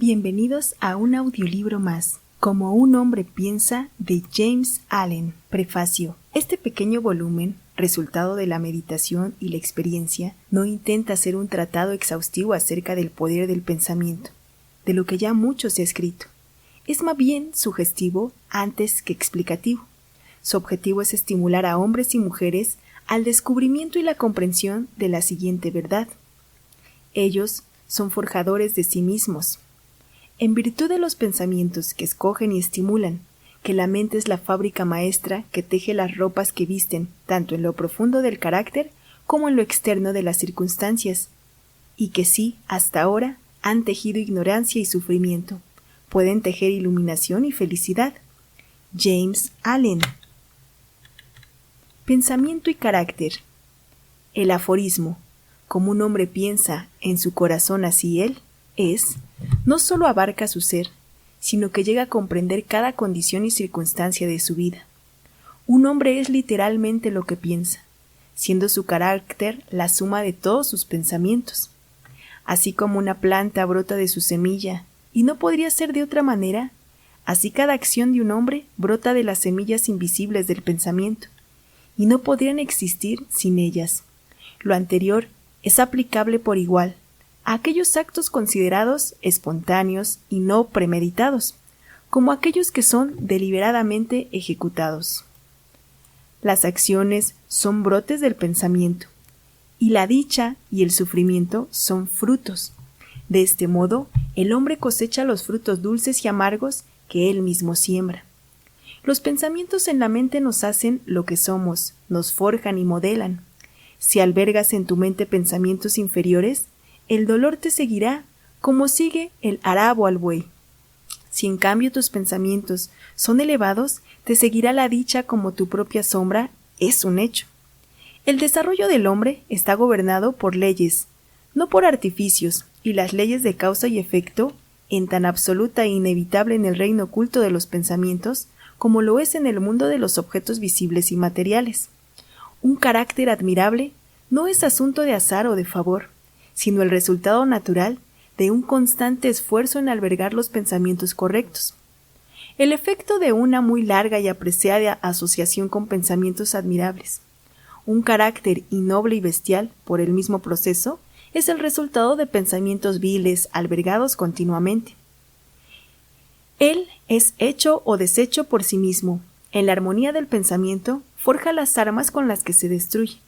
Bienvenidos a un audiolibro más, Como un hombre piensa, de James Allen. Prefacio. Este pequeño volumen, resultado de la meditación y la experiencia, no intenta ser un tratado exhaustivo acerca del poder del pensamiento, de lo que ya mucho se ha escrito. Es más bien sugestivo antes que explicativo. Su objetivo es estimular a hombres y mujeres al descubrimiento y la comprensión de la siguiente verdad. Ellos son forjadores de sí mismos. En virtud de los pensamientos que escogen y estimulan, que la mente es la fábrica maestra que teje las ropas que visten tanto en lo profundo del carácter como en lo externo de las circunstancias, y que sí, hasta ahora, han tejido ignorancia y sufrimiento, pueden tejer iluminación y felicidad. James Allen. Pensamiento y carácter. El aforismo, como un hombre piensa, en su corazón así él, no solo abarca su ser, sino que llega a comprender cada condición y circunstancia de su vida. Un hombre es literalmente lo que piensa, siendo su carácter la suma de todos sus pensamientos. Así como una planta brota de su semilla, y no podría ser de otra manera, así cada acción de un hombre brota de las semillas invisibles del pensamiento, y no podrían existir sin ellas. Lo anterior es aplicable por igual a aquellos actos considerados espontáneos y no premeditados, como aquellos que son deliberadamente ejecutados. Las acciones son brotes del pensamiento, y la dicha y el sufrimiento son frutos. De este modo, el hombre cosecha los frutos dulces y amargos que él mismo siembra. Los pensamientos en la mente nos hacen lo que somos, nos forjan y modelan. Si albergas en tu mente pensamientos inferiores, el dolor te seguirá como sigue el arabo al buey. Si en cambio tus pensamientos son elevados, te seguirá la dicha como tu propia sombra, es un hecho. El desarrollo del hombre está gobernado por leyes, no por artificios, y las leyes de causa y efecto, en tan absoluta e inevitable en el reino oculto de los pensamientos, como lo es en el mundo de los objetos visibles y materiales. Un carácter admirable no es asunto de azar o de favor, sino el resultado natural de un constante esfuerzo en albergar los pensamientos correctos. El efecto de una muy larga y apreciada asociación con pensamientos admirables. Un carácter innoble y bestial, por el mismo proceso, es el resultado de pensamientos viles albergados continuamente. Él es hecho o deshecho por sí mismo. En la armonía del pensamiento, forja las armas con las que se destruye.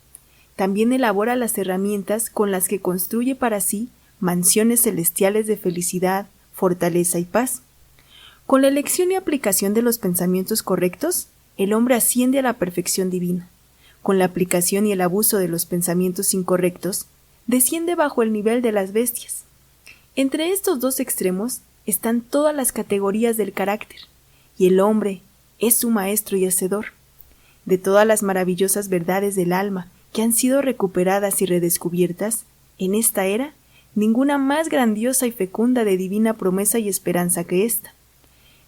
También elabora las herramientas con las que construye para sí mansiones celestiales de felicidad, fortaleza y paz. Con la elección y aplicación de los pensamientos correctos, el hombre asciende a la perfección divina. Con la aplicación y el abuso de los pensamientos incorrectos, desciende bajo el nivel de las bestias. Entre estos dos extremos están todas las categorías del carácter, y el hombre es su maestro y hacedor. De todas las maravillosas verdades del alma que han sido recuperadas y redescubiertas, en esta era, ninguna más grandiosa y fecunda de divina promesa y esperanza que esta.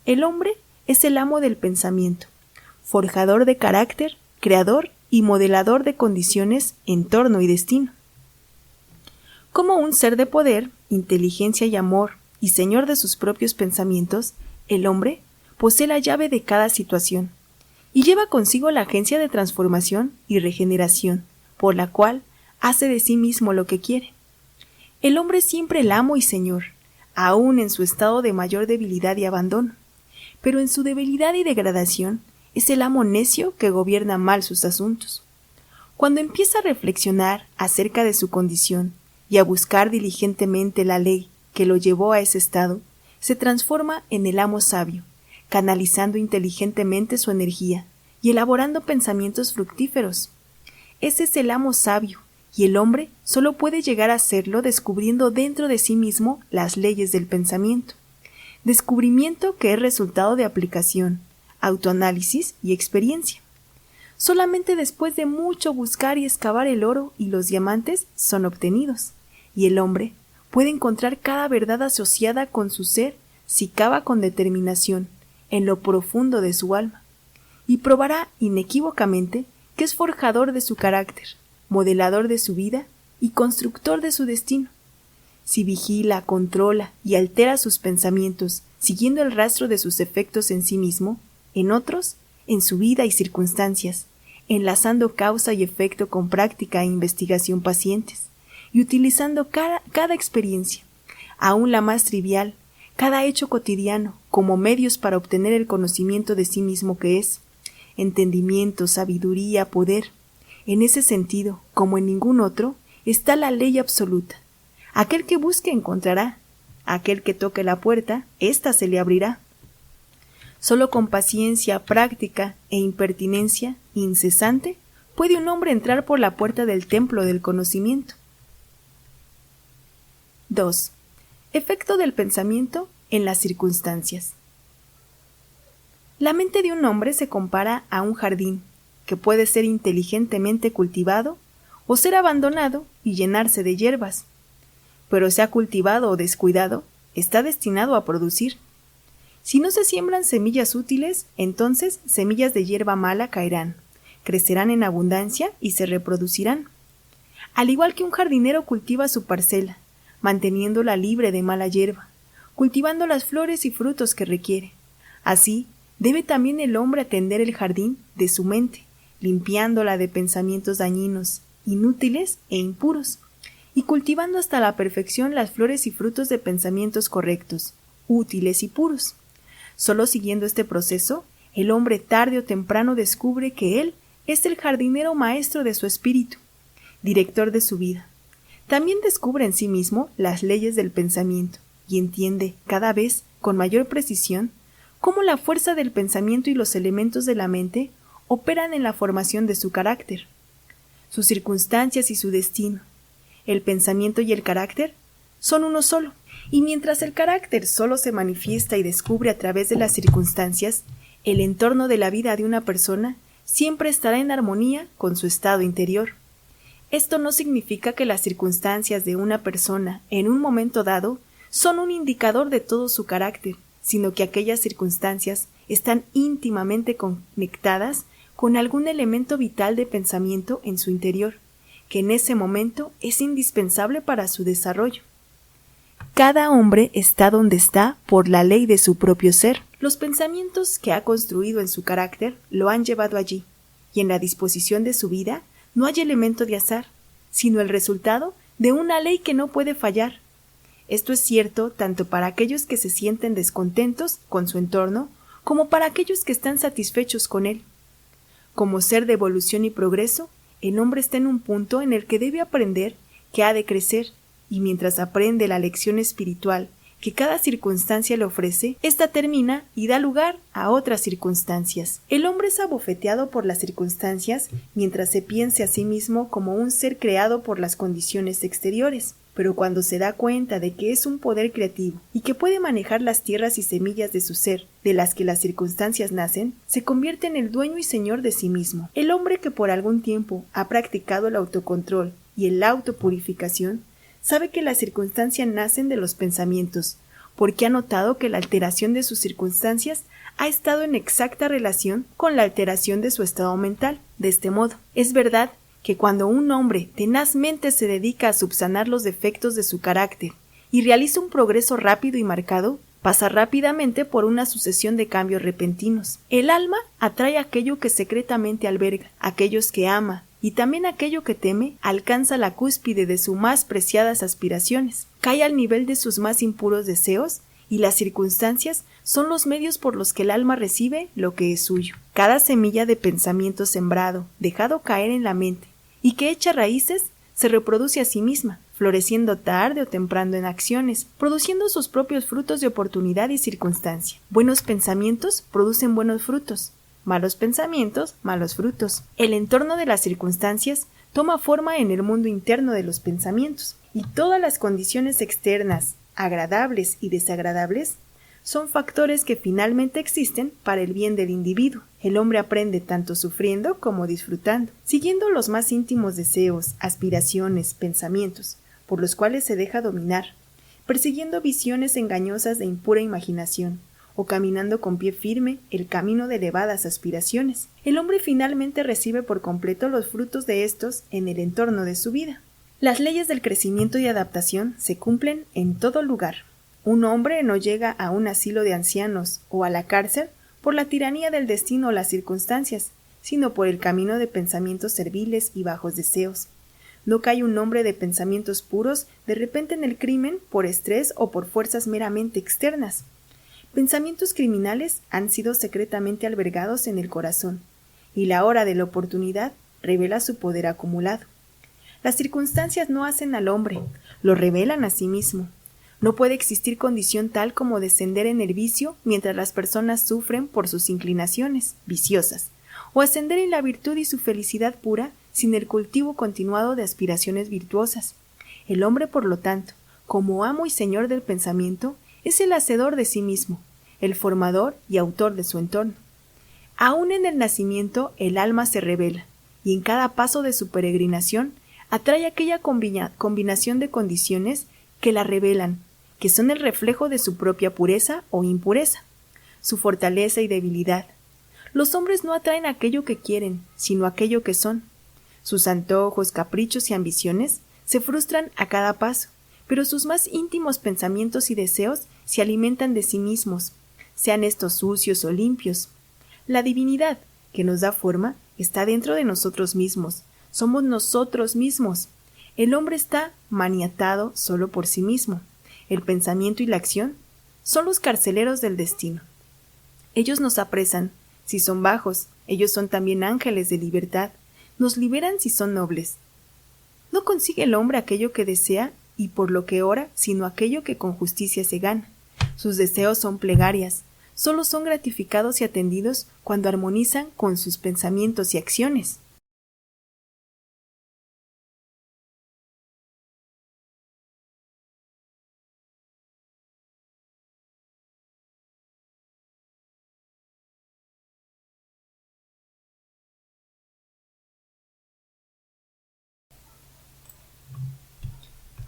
El hombre es el amo del pensamiento, forjador de carácter, creador y modelador de condiciones, entorno y destino. Como un ser de poder, inteligencia y amor, y señor de sus propios pensamientos, el hombre posee la llave de cada situación, y lleva consigo la agencia de transformación y regeneración, por la cual hace de sí mismo lo que quiere. El hombre es siempre el amo y señor, aun en su estado de mayor debilidad y abandono, pero en su debilidad y degradación es el amo necio que gobierna mal sus asuntos. Cuando empieza a reflexionar acerca de su condición y a buscar diligentemente la ley que lo llevó a ese estado, se transforma en el amo sabio, canalizando inteligentemente su energía y elaborando pensamientos fructíferos. Ese es el amo sabio, y el hombre solo puede llegar a serlo descubriendo dentro de sí mismo las leyes del pensamiento. Descubrimiento que es resultado de aplicación, autoanálisis y experiencia. Solamente después de mucho buscar y excavar el oro y los diamantes son obtenidos, y el hombre puede encontrar cada verdad asociada con su ser si cava con determinación en lo profundo de su alma, y probará inequívocamente que es forjador de su carácter, modelador de su vida y constructor de su destino. Si vigila, controla y altera sus pensamientos, siguiendo el rastro de sus efectos en sí mismo, en otros, en su vida y circunstancias, enlazando causa y efecto con práctica e investigación pacientes, y utilizando cada experiencia, aún la más trivial, cada hecho cotidiano, como medios para obtener el conocimiento de sí mismo que es, entendimiento, sabiduría, poder. En ese sentido, como en ningún otro, está la ley absoluta. Aquel que busque encontrará, aquel que toque la puerta, ésta se le abrirá. Solo con paciencia, práctica e impertinencia incesante puede un hombre entrar por la puerta del templo del conocimiento. 2. Efecto del pensamiento en las circunstancias. La mente de un hombre se compara a un jardín, que puede ser inteligentemente cultivado o ser abandonado y llenarse de hierbas. Pero sea cultivado o descuidado, está destinado a producir. Si no se siembran semillas útiles, entonces semillas de hierba mala caerán, crecerán en abundancia y se reproducirán. Al igual que un jardinero cultiva su parcela, manteniéndola libre de mala hierba, cultivando las flores y frutos que requiere. Así, debe también el hombre atender el jardín de su mente, limpiándola de pensamientos dañinos, inútiles e impuros, y cultivando hasta la perfección las flores y frutos de pensamientos correctos, útiles y puros. Solo siguiendo este proceso, el hombre tarde o temprano descubre que él es el jardinero maestro de su espíritu, director de su vida. También descubre en sí mismo las leyes del pensamiento y entiende cada vez con mayor precisión cómo la fuerza del pensamiento y los elementos de la mente operan en la formación de su carácter, sus circunstancias y su destino. El pensamiento y el carácter son uno solo, y mientras el carácter solo se manifiesta y descubre a través de las circunstancias, el entorno de la vida de una persona siempre estará en armonía con su estado interior. Esto no significa que las circunstancias de una persona en un momento dado son un indicador de todo su carácter, sino que aquellas circunstancias están íntimamente conectadas con algún elemento vital de pensamiento en su interior, que en ese momento es indispensable para su desarrollo. Cada hombre está donde está por la ley de su propio ser. Los pensamientos que ha construido en su carácter lo han llevado allí, y en la disposición de su vida no hay elemento de azar, sino el resultado de una ley que no puede fallar. Esto es cierto tanto para aquellos que se sienten descontentos con su entorno, como para aquellos que están satisfechos con él. Como ser de evolución y progreso, el hombre está en un punto en el que debe aprender que ha de crecer, y mientras aprende la lección espiritual que cada circunstancia le ofrece, ésta termina y da lugar a otras circunstancias. El hombre es abofeteado por las circunstancias mientras se piense a sí mismo como un ser creado por las condiciones exteriores, pero cuando se da cuenta de que es un poder creativo y que puede manejar las tierras y semillas de su ser, de las que las circunstancias nacen, se convierte en el dueño y señor de sí mismo. El hombre que por algún tiempo ha practicado el autocontrol y la autopurificación, sabe que las circunstancias nacen de los pensamientos, porque ha notado que la alteración de sus circunstancias ha estado en exacta relación con la alteración de su estado mental. De este modo, es verdad que cuando un hombre tenazmente se dedica a subsanar los defectos de su carácter y realiza un progreso rápido y marcado, pasa rápidamente por una sucesión de cambios repentinos. El alma atrae aquello que secretamente alberga, aquellos que ama, y también aquello que teme alcanza la cúspide de sus más preciadas aspiraciones, cae al nivel de sus más impuros deseos, y las circunstancias son los medios por los que el alma recibe lo que es suyo. Cada semilla de pensamiento sembrado, dejado caer en la mente, y que echa raíces, se reproduce a sí misma, floreciendo tarde o temprano en acciones, produciendo sus propios frutos de oportunidad y circunstancia. Buenos pensamientos producen buenos frutos. Malos pensamientos, malos frutos. El entorno de las circunstancias toma forma en el mundo interno de los pensamientos, y todas las condiciones externas, agradables y desagradables, son factores que finalmente existen para el bien del individuo. El hombre aprende tanto sufriendo como disfrutando, siguiendo los más íntimos deseos, aspiraciones, pensamientos, por los cuales se deja dominar, persiguiendo visiones engañosas de impura imaginación, o caminando con pie firme el camino de elevadas aspiraciones. El hombre finalmente recibe por completo los frutos de estos en el entorno de su vida. Las leyes del crecimiento y adaptación se cumplen en todo lugar. Un hombre no llega a un asilo de ancianos o a la cárcel por la tiranía del destino o las circunstancias, sino por el camino de pensamientos serviles y bajos deseos. No cae un hombre de pensamientos puros de repente en el crimen por estrés o por fuerzas meramente externas. Pensamientos criminales han sido secretamente albergados en el corazón, y la hora de la oportunidad revela su poder acumulado. Las circunstancias no hacen al hombre, lo revelan a sí mismo. No puede existir condición tal como descender en el vicio mientras las personas sufren por sus inclinaciones viciosas, o ascender en la virtud y su felicidad pura sin el cultivo continuado de aspiraciones virtuosas. El hombre, por lo tanto, como amo y señor del pensamiento, es el hacedor de sí mismo, el formador y autor de su entorno. Aún en el nacimiento el alma se revela, y en cada paso de su peregrinación atrae aquella combinación de condiciones que la revelan, que son el reflejo de su propia pureza o impureza, su fortaleza y debilidad. Los hombres no atraen aquello que quieren, sino aquello que son. Sus antojos, caprichos y ambiciones se frustran a cada paso, pero sus más íntimos pensamientos y deseos se alimentan de sí mismos, sean estos sucios o limpios. La divinidad, que nos da forma, está dentro de nosotros mismos. Somos nosotros mismos. El hombre está maniatado solo por sí mismo. El pensamiento y la acción son los carceleros del destino. Ellos nos apresan. Si son bajos, ellos son también ángeles de libertad. Nos liberan si son nobles. No consigue el hombre aquello que desea y por lo que ora, sino aquello que con justicia se gana. Sus deseos son plegarias. Solo son gratificados y atendidos cuando armonizan con sus pensamientos y acciones.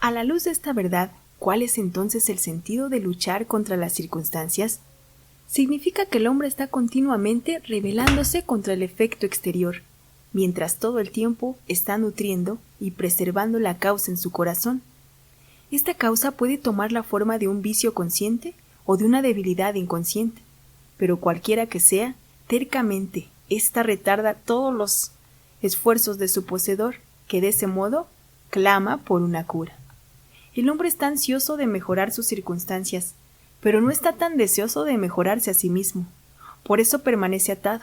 A la luz de esta verdad, ¿cuál es entonces el sentido de luchar contra las circunstancias? Significa que el hombre está continuamente rebelándose contra el efecto exterior, mientras todo el tiempo está nutriendo y preservando la causa en su corazón. Esta causa puede tomar la forma de un vicio consciente o de una debilidad inconsciente, pero cualquiera que sea, tercamente, ésta retarda todos los esfuerzos de su poseedor, que de ese modo clama por una cura. El hombre está ansioso de mejorar sus circunstancias, pero no está tan deseoso de mejorarse a sí mismo. Por eso permanece atado.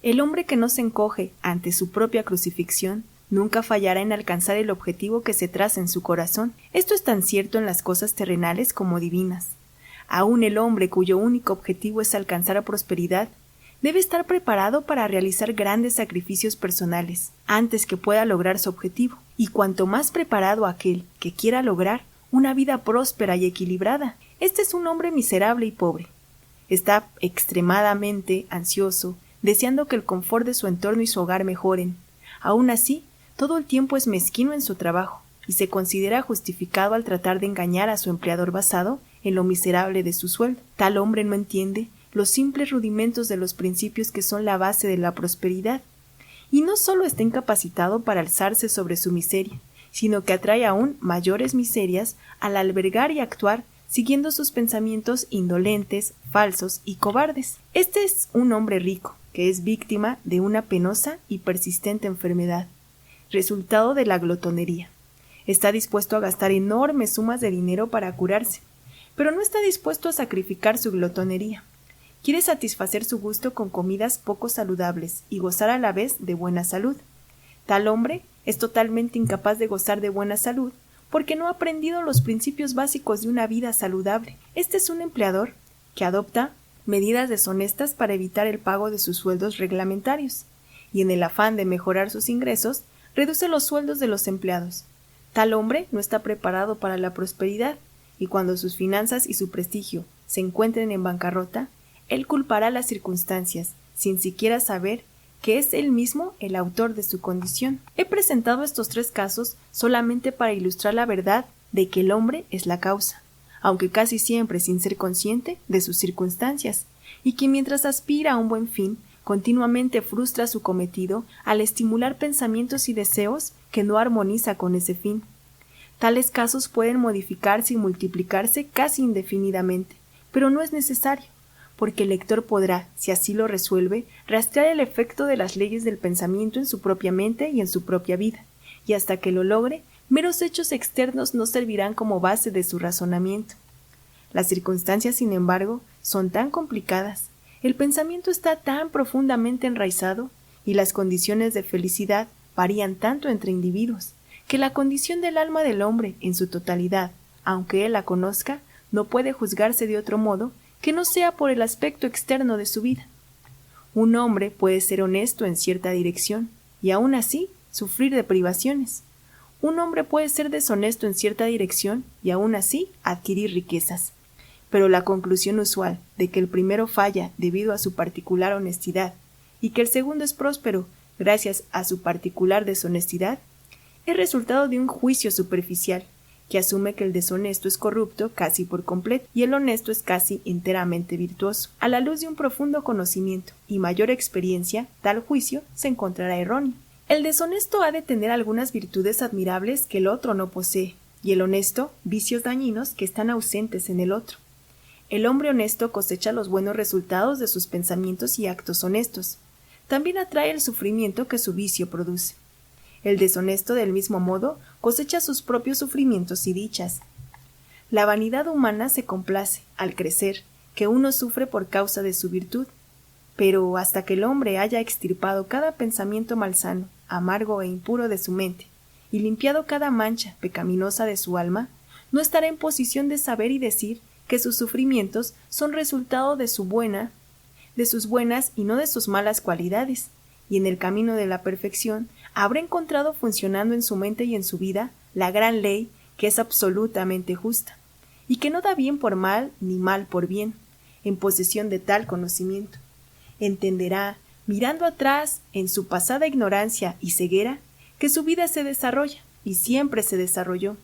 El hombre que no se encoge ante su propia crucifixión nunca fallará en alcanzar el objetivo que se traza en su corazón. Esto es tan cierto en las cosas terrenales como divinas. Aún el hombre cuyo único objetivo es alcanzar la prosperidad debe estar preparado para realizar grandes sacrificios personales antes que pueda lograr su objetivo, y cuanto más preparado aquel que quiera lograr una vida próspera y equilibrada, este es un hombre miserable y pobre. Está extremadamente ansioso, deseando que el confort de su entorno y su hogar mejoren. Aún así, todo el tiempo es mezquino en su trabajo, y se considera justificado al tratar de engañar a su empleador basado en lo miserable de su sueldo. Tal hombre no entiende los simples rudimentos de los principios que son la base de la prosperidad, y no solo está incapacitado para alzarse sobre su miseria, sino que atrae aún mayores miserias al albergar y actuar siguiendo sus pensamientos indolentes, falsos y cobardes. Este es un hombre rico, que es víctima de una penosa y persistente enfermedad, resultado de la glotonería. Está dispuesto a gastar enormes sumas de dinero para curarse, pero no está dispuesto a sacrificar su glotonería. Quiere satisfacer su gusto con comidas poco saludables y gozar a la vez de buena salud. Tal hombre es totalmente incapaz de gozar de buena salud porque no ha aprendido los principios básicos de una vida saludable. Este es un empleador que adopta medidas deshonestas para evitar el pago de sus sueldos reglamentarios, y en el afán de mejorar sus ingresos, reduce los sueldos de los empleados. Tal hombre no está preparado para la prosperidad, y cuando sus finanzas y su prestigio se encuentren en bancarrota, él culpará las circunstancias, sin siquiera saber que es él mismo el autor de su condición. He presentado estos 3 casos solamente para ilustrar la verdad de que el hombre es la causa, aunque casi siempre sin ser consciente de sus circunstancias, y que mientras aspira a un buen fin, Continuamente frustra su cometido al estimular pensamientos y deseos que no armoniza con ese fin. Tales casos pueden modificarse y multiplicarse casi indefinidamente, pero no es necesario, porque el lector podrá, si así lo resuelve, rastrear el efecto de las leyes del pensamiento en su propia mente y en su propia vida, y hasta que lo logre, meros hechos externos no servirán como base de su razonamiento. Las circunstancias, sin embargo, son tan complicadas, el pensamiento está tan profundamente enraizado y las condiciones de felicidad varían tanto entre individuos, que la condición del alma del hombre en su totalidad, aunque él la conozca, no puede juzgarse de otro modo que no sea por el aspecto externo de su vida. Un hombre puede ser honesto en cierta dirección y aún así sufrir de privaciones. Un hombre puede ser deshonesto en cierta dirección y aún así adquirir riquezas. Pero la conclusión usual de que el primero falla debido a su particular honestidad y que el segundo es próspero gracias a su particular deshonestidad es resultado de un juicio superficial que asume que el deshonesto es corrupto casi por completo y el honesto es casi enteramente virtuoso. A la luz de un profundo conocimiento y mayor experiencia, tal juicio se encontrará erróneo. El deshonesto ha de tener algunas virtudes admirables que el otro no posee, y el honesto vicios dañinos que están ausentes en el otro. El hombre honesto cosecha los buenos resultados de sus pensamientos y actos honestos. También atrae el sufrimiento que su vicio produce. El deshonesto, del mismo modo, cosecha sus propios sufrimientos y dichas. La vanidad humana se complace, al crecer, que uno sufre por causa de su virtud. Pero hasta que el hombre haya extirpado cada pensamiento malsano, amargo e impuro de su mente, y limpiado cada mancha pecaminosa de su alma, no estará en posición de saber y decir que sus sufrimientos son resultado de sus buenas y no de sus malas cualidades, y en el camino de la perfección habrá encontrado funcionando en su mente y en su vida la gran ley que es absolutamente justa, y que no da bien por mal ni mal por bien, en posesión de tal conocimiento. Entenderá, mirando atrás en su pasada ignorancia y ceguera, que su vida se desarrolla, y siempre se desarrolló,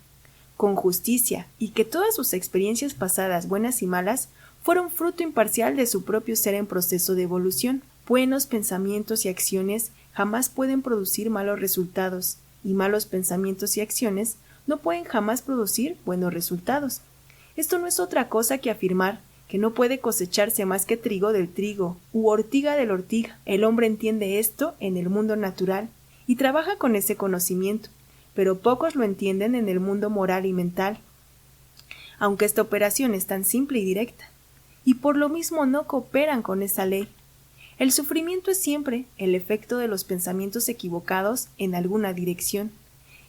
con justicia, y que todas sus experiencias pasadas, buenas y malas, fueron fruto imparcial de su propio ser en proceso de evolución. Buenos pensamientos y acciones jamás pueden producir malos resultados, y malos pensamientos y acciones no pueden jamás producir buenos resultados. Esto no es otra cosa que afirmar que no puede cosecharse más que trigo del trigo, u ortiga de la ortiga. El hombre entiende esto en el mundo natural, y trabaja con ese conocimiento, pero pocos lo entienden en el mundo moral y mental, aunque esta operación es tan simple y directa, y por lo mismo no cooperan con esa ley. El sufrimiento es siempre el efecto de los pensamientos equivocados en alguna dirección.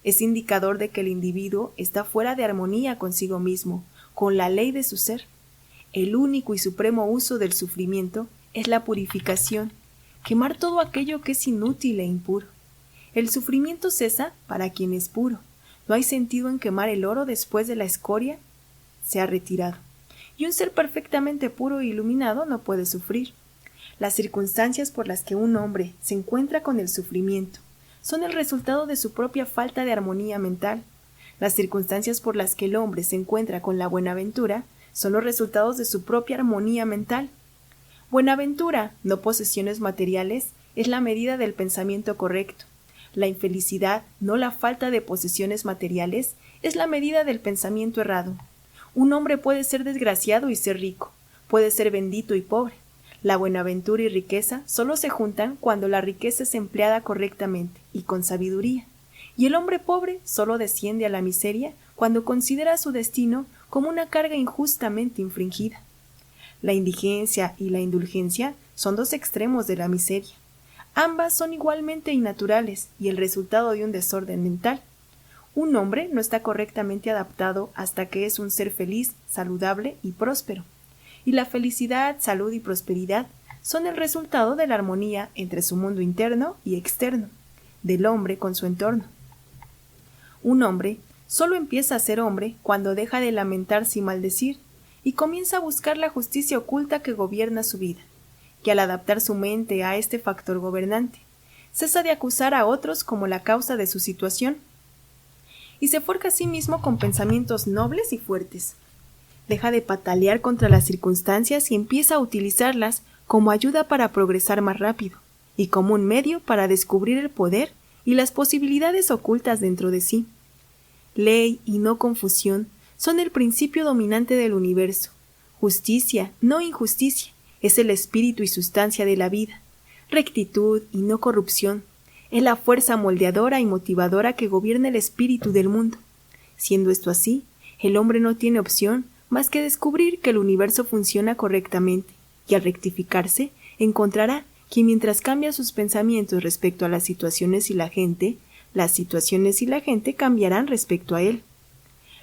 Es indicador de que el individuo está fuera de armonía consigo mismo, con la ley de su ser. El único y supremo uso del sufrimiento es la purificación, quemar todo aquello que es inútil e impuro. El sufrimiento cesa para quien es puro. No hay sentido en quemar el oro después de la escoria se ha retirado. Y un ser perfectamente puro e iluminado no puede sufrir. Las circunstancias por las que un hombre se encuentra con el sufrimiento son el resultado de su propia falta de armonía mental. Las circunstancias por las que el hombre se encuentra con la buenaventura son los resultados de su propia armonía mental. Buenaventura, no posesiones materiales, es la medida del pensamiento correcto. La infelicidad, no la falta de posesiones materiales, es la medida del pensamiento errado. Un hombre puede ser desgraciado y ser rico, puede ser bendito y pobre. La buenaventura y riqueza solo se juntan cuando la riqueza es empleada correctamente y con sabiduría, y el hombre pobre solo desciende a la miseria cuando considera su destino como una carga injustamente infringida. La indigencia y la indulgencia son dos extremos de la miseria. Ambas son igualmente innaturales y el resultado de un desorden mental. Un hombre no está correctamente adaptado hasta que es un ser feliz, saludable y próspero. Y la felicidad, salud y prosperidad son el resultado de la armonía entre su mundo interno y externo, del hombre con su entorno. Un hombre solo empieza a ser hombre cuando deja de lamentarse y maldecir y comienza a buscar la justicia oculta que gobierna su vida, que al adaptar su mente a este factor gobernante, cesa de acusar a otros como la causa de su situación y se forja a sí mismo con pensamientos nobles y fuertes. Deja de patalear contra las circunstancias y empieza a utilizarlas como ayuda para progresar más rápido y como un medio para descubrir el poder y las posibilidades ocultas dentro de sí. Ley y no confusión son el principio dominante del universo. Justicia, no injusticia, es el espíritu y sustancia de la vida. Rectitud y no corrupción es la fuerza moldeadora y motivadora que gobierna el espíritu del mundo. Siendo esto así, el hombre no tiene opción más que descubrir que el universo funciona correctamente, y al rectificarse, encontrará que mientras cambia sus pensamientos respecto a las situaciones y la gente cambiarán respecto a él.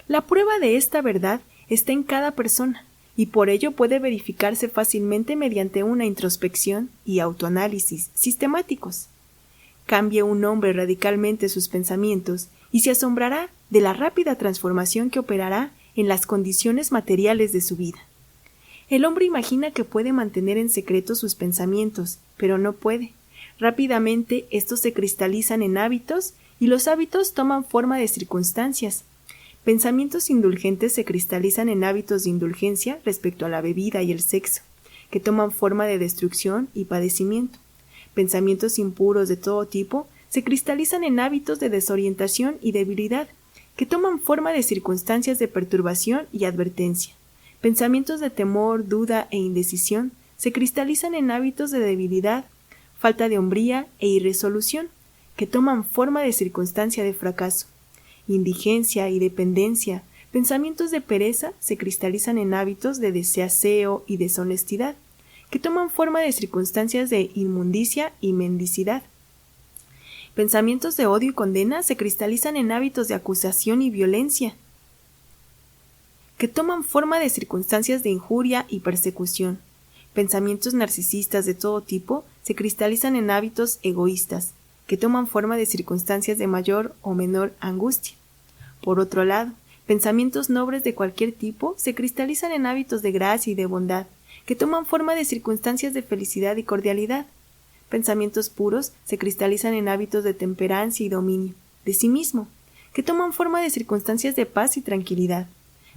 La prueba de esta verdad está en cada persona, y por ello puede verificarse fácilmente mediante una introspección y autoanálisis sistemáticos. Cambie un hombre radicalmente sus pensamientos y se asombrará de la rápida transformación que operará en las condiciones materiales de su vida. El hombre imagina que puede mantener en secreto sus pensamientos, pero no puede. Rápidamente estos se cristalizan en hábitos y los hábitos toman forma de circunstancias. Pensamientos indulgentes se cristalizan en hábitos de indulgencia respecto a la bebida y el sexo, que toman forma de destrucción y padecimiento. Pensamientos impuros de todo tipo se cristalizan en hábitos de desorientación y debilidad, que toman forma de circunstancias de perturbación y advertencia. Pensamientos de temor, duda e indecisión se cristalizan en hábitos de debilidad, falta de hombría e irresolución, que toman forma de circunstancia de fracaso. Indigencia y dependencia, pensamientos de pereza se cristalizan en hábitos de desaseo y deshonestidad, que toman forma de circunstancias de inmundicia y mendicidad. Pensamientos de odio y condena se cristalizan en hábitos de acusación y violencia, que toman forma de circunstancias de injuria y persecución. Pensamientos narcisistas de todo tipo se cristalizan en hábitos egoístas, que toman forma de circunstancias de mayor o menor angustia. Por otro lado, pensamientos nobles de cualquier tipo se cristalizan en hábitos de gracia y de bondad, que toman forma de circunstancias de felicidad y cordialidad. Pensamientos puros se cristalizan en hábitos de temperancia y dominio de sí mismo, que toman forma de circunstancias de paz y tranquilidad.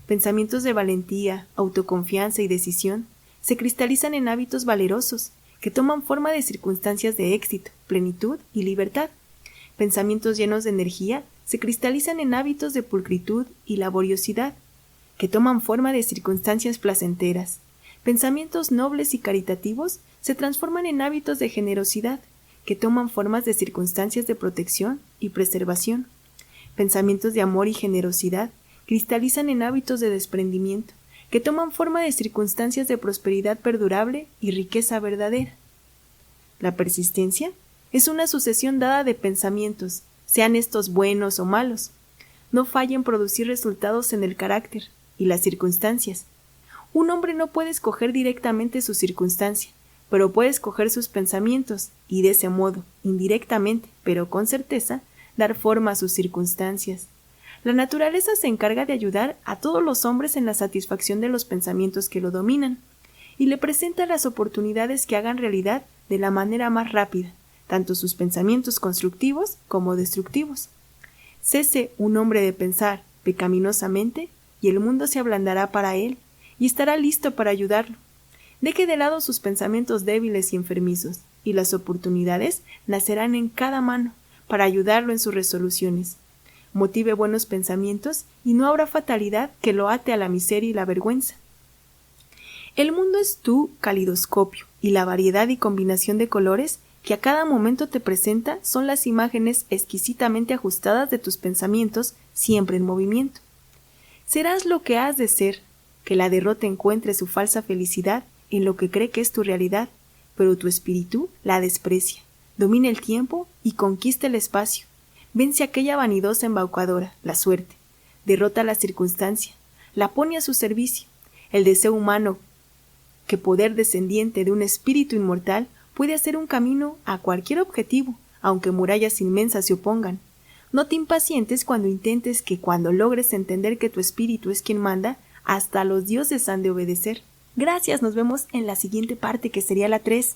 Pensamientos de valentía, autoconfianza y decisión se cristalizan en hábitos valerosos, que toman forma de circunstancias de éxito, plenitud y libertad. Pensamientos llenos de energía se cristalizan en hábitos de pulcritud y laboriosidad, que toman forma de circunstancias placenteras. Pensamientos nobles y caritativos se transforman en hábitos de generosidad, que toman formas de circunstancias de protección y preservación. Pensamientos de amor y generosidad cristalizan en hábitos de desprendimiento, que toman forma de circunstancias de prosperidad perdurable y riqueza verdadera. La persistencia es una sucesión dada de pensamientos, sean estos buenos o malos. No falla en producir resultados en el carácter y las circunstancias. Un hombre no puede escoger directamente su circunstancia, pero puede escoger sus pensamientos y de ese modo, indirectamente, pero con certeza, dar forma a sus circunstancias. La naturaleza se encarga de ayudar a todos los hombres en la satisfacción de los pensamientos que lo dominan, y le presenta las oportunidades que hagan realidad de la manera más rápida, tanto sus pensamientos constructivos como destructivos. Cese un hombre de pensar pecaminosamente, y el mundo se ablandará para él, y estará listo para ayudarlo. Deje de lado sus pensamientos débiles y enfermizos, y las oportunidades nacerán en cada mano para ayudarlo en sus resoluciones. Motive buenos pensamientos y no habrá fatalidad que lo ate a la miseria y la vergüenza. El mundo es tu calidoscopio y la variedad y combinación de colores que a cada momento te presenta son las imágenes exquisitamente ajustadas de tus pensamientos siempre en movimiento. Serás lo que has de ser, que la derrota encuentre su falsa felicidad en lo que cree que es tu realidad, pero tu espíritu la desprecia, domina el tiempo y conquista el espacio. Vence aquella vanidosa embaucadora, la suerte, derrota la circunstancia, la pone a su servicio. El deseo humano, que poder descendiente de un espíritu inmortal, puede hacer un camino a cualquier objetivo, aunque murallas inmensas se opongan. No te impacientes cuando logres entender que tu espíritu es quien manda, hasta los dioses han de obedecer. Gracias, nos vemos en la siguiente parte, que sería la 3.